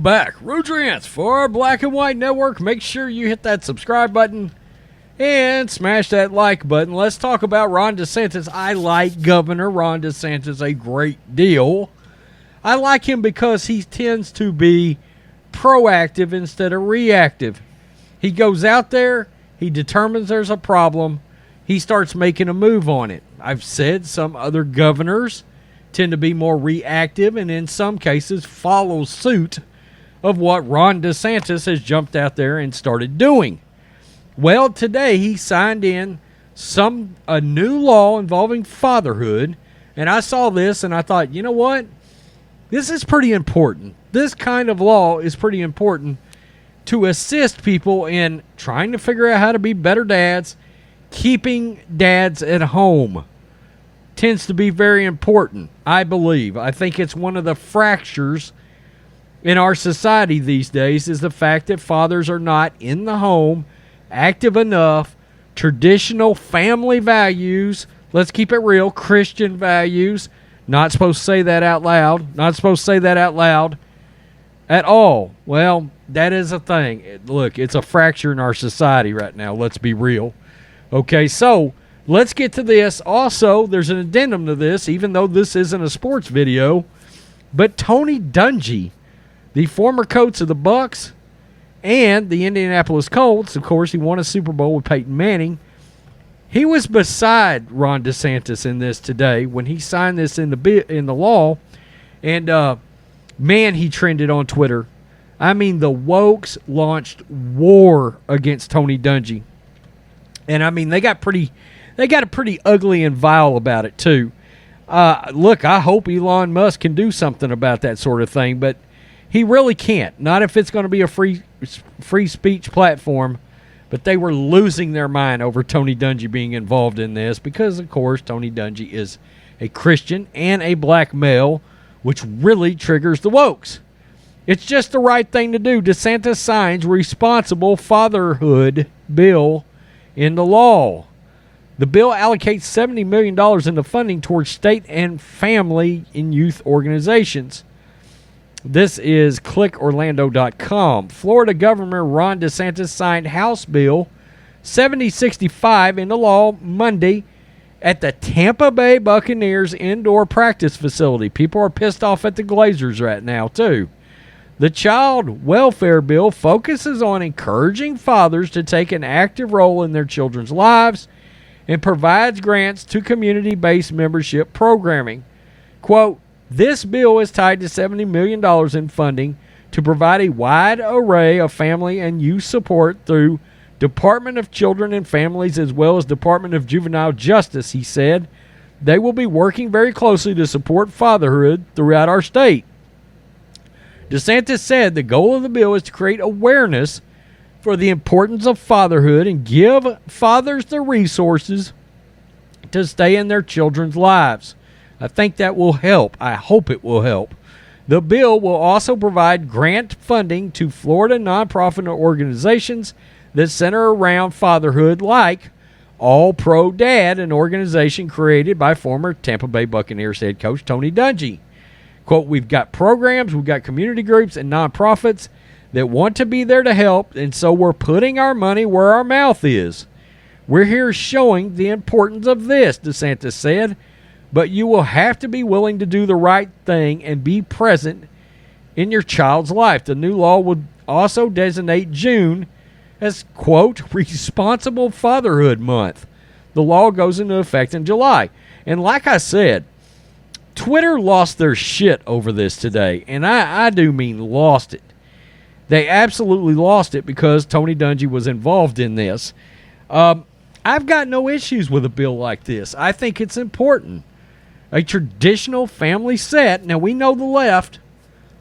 back. Rudrance for Black and White Network. Make sure you hit that subscribe button and smash that like button. Let's talk about Ron DeSantis. I like Governor Ron DeSantis a great deal. I like him because he tends to be proactive instead of reactive. He goes out there, he determines there's a problem, he starts making a move on it. I've said some other governors tend to be more reactive and in some cases follow suit of what Ron DeSantis has jumped out there and started doing. Well, today he signed in a new law involving fatherhood, and I saw this and I thought, you know what? This is pretty important. This kind of law is pretty important to assist people in trying to figure out how to be better dads. Keeping dads at home tends to be very important, I believe. I think it's one of the fractures in our society these days is the fact that fathers are not in the home, active enough, traditional family values, let's keep it real, Christian values, not supposed to say that out loud, at all. Well, that is a thing. Look, it's a fracture in our society right now, let's be real. Okay, so let's get to this. Also, there's an addendum to this, even though this isn't a sports video. But Tony Dungy, the former coach of the Bucks and the Indianapolis Colts, of course, he won a Super Bowl with Peyton Manning. He was beside Ron DeSantis in this today when he signed this in the law. And, man, he trended on Twitter. I mean, the wokes launched war against Tony Dungy. And, I mean, they got a pretty ugly and vile about it, too. Look, I hope Elon Musk can do something about that sort of thing, but he really can't. Not if it's going to be a free speech platform. But they were losing their mind over Tony Dungy being involved in this because, of course, Tony Dungy is a Christian and a black male, which really triggers the wokes. It's just the right thing to do. DeSantis signs responsible fatherhood bill in the law. The bill allocates $70 million in the funding towards state and family and youth organizations. This is clickorlando.com. Florida Governor Ron DeSantis signed House Bill 7065 into law Monday at the Tampa Bay Buccaneers indoor practice facility. People are pissed off at the Glazers right now, too. The child welfare bill focuses on encouraging fathers to take an active role in their children's lives and provides grants to community-based membership programming. Quote, this bill is tied to $70 million in funding to provide a wide array of family and youth support through Department of Children and Families as well as Department of Juvenile Justice, he said. They will be working very closely to support fatherhood throughout our state. DeSantis said the goal of the bill is to create awareness for the importance of fatherhood and give fathers the resources to stay in their children's lives. I think that will help. I hope it will help. The bill will also provide grant funding to Florida nonprofit organizations that center around fatherhood, like All Pro Dad, an organization created by former Tampa Bay Buccaneers head coach Tony Dungy. Quote, we've got programs, we've got community groups and nonprofits that want to be there to help, and so we're putting our money where our mouth is. We're here showing the importance of this, DeSantis said. But you will have to be willing to do the right thing and be present in your child's life. The new law would also designate June as, quote, Responsible Fatherhood Month. The law goes into effect in July. And like I said, Twitter lost their shit over this today. And I do mean lost it. They absolutely lost it because Tony Dungy was involved in this. I've got no issues with a bill like this. I think it's important. A traditional family set. Now, we know the left,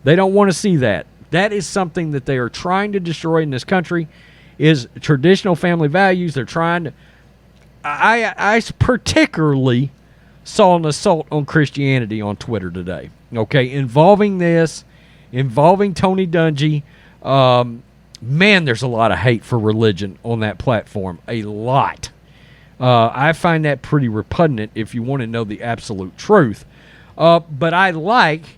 they don't want to see that. That is something that they are trying to destroy in this country, is traditional family values. They're trying to... I particularly saw an assault on Christianity on Twitter today, okay, involving Tony Dungy. Man, there's a lot of hate for religion on that platform. A lot. I find that pretty repugnant if you want to know the absolute truth. But I like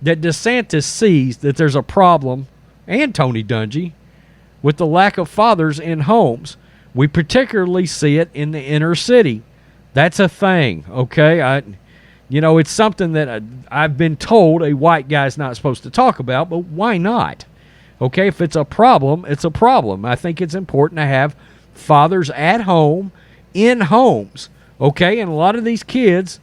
that DeSantis sees that there's a problem, and Tony Dungy, with the lack of fathers in homes. We particularly see it in the inner city. That's a thing, okay? It's something that I've been told a white guy's not supposed to talk about, but why not? Okay, if it's a problem, it's a problem. I think it's important to have fathers at home, in homes, okay? And a lot of these kids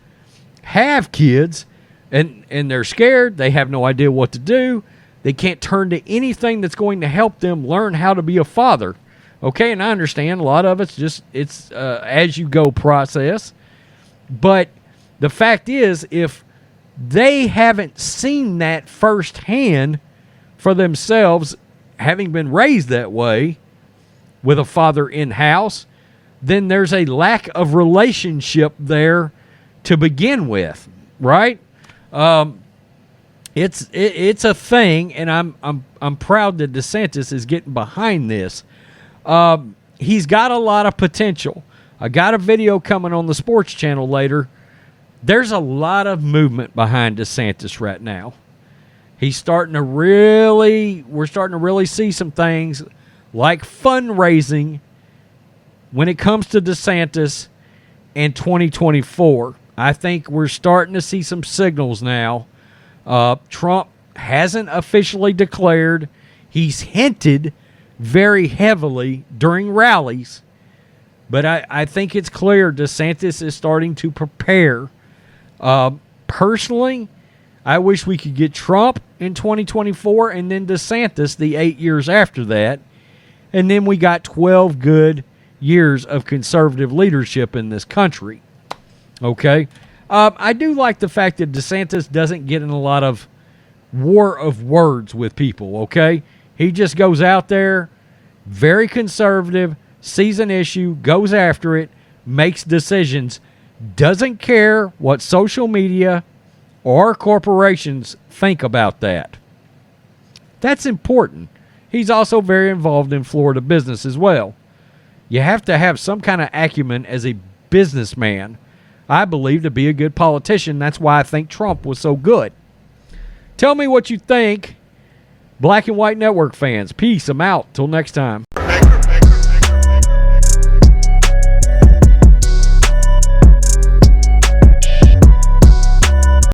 have kids, and they're scared. They have no idea what to do. They can't turn to anything that's going to help them learn how to be a father, okay? And I understand a lot of it's as-you-go process. But the fact is, if they haven't seen that firsthand for themselves, having been raised that way with a father in-house, then there's a lack of relationship there to begin with, right? It's a thing, and I'm proud that DeSantis is getting behind this. He's got a lot of potential. I got a video coming on the sports channel later. There's a lot of movement behind DeSantis right now. We're starting to really see some things like fundraising when it comes to DeSantis in 2024. I think we're starting to see some signals now. Trump hasn't officially declared. He's hinted very heavily during rallies. But I think it's clear DeSantis is starting to prepare. Personally, I wish we could get Trump in 2024 and then DeSantis the 8 years after that. And then we got 12 good years of conservative leadership in this country. Okay? I do like the fact that DeSantis doesn't get in a lot of war of words with people, okay? He just goes out there, very conservative, sees an issue, goes after it, makes decisions, doesn't care what social media or corporations think about that. That's important. He's also very involved in Florida business as well. You have to have some kind of acumen as a businessman, I believe, to be a good politician. That's why I think Trump was so good. Tell me what you think, Black and White Network fans. Peace. I'm out. Till next time.